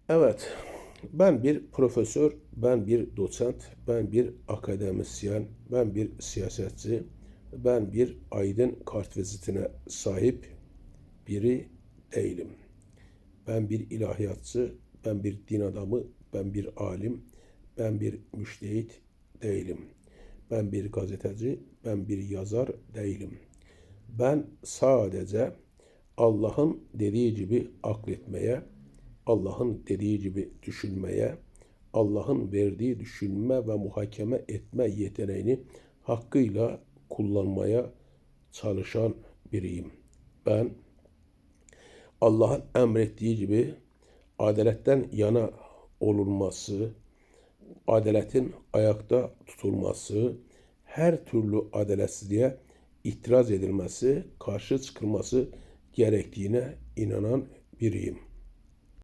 Evet, ben bir profesör, ben bir doçent, ben bir akademisyen, ben bir siyasetçi, ben bir aydın kartvizitine sahip biri değilim. Ben bir ilahiyatçı, ben bir din adamı, ben bir alim, ben bir müştehit değilim. Ben bir gazeteci, ben bir yazar değilim. Ben sadece Allah'ın dediği gibi akletmeye, Allah'ın dediği gibi düşünmeye, Allah'ın verdiği düşünme ve muhakeme etme yeteneğini hakkıyla kullanmaya çalışan biriyim. Ben Allah'ın emrettiği gibi adaletten yana olunması, adaletin ayakta tutulması, her türlü adaletsizliğe itiraz edilmesi, karşı çıkılması gerektiğine inanan biriyim.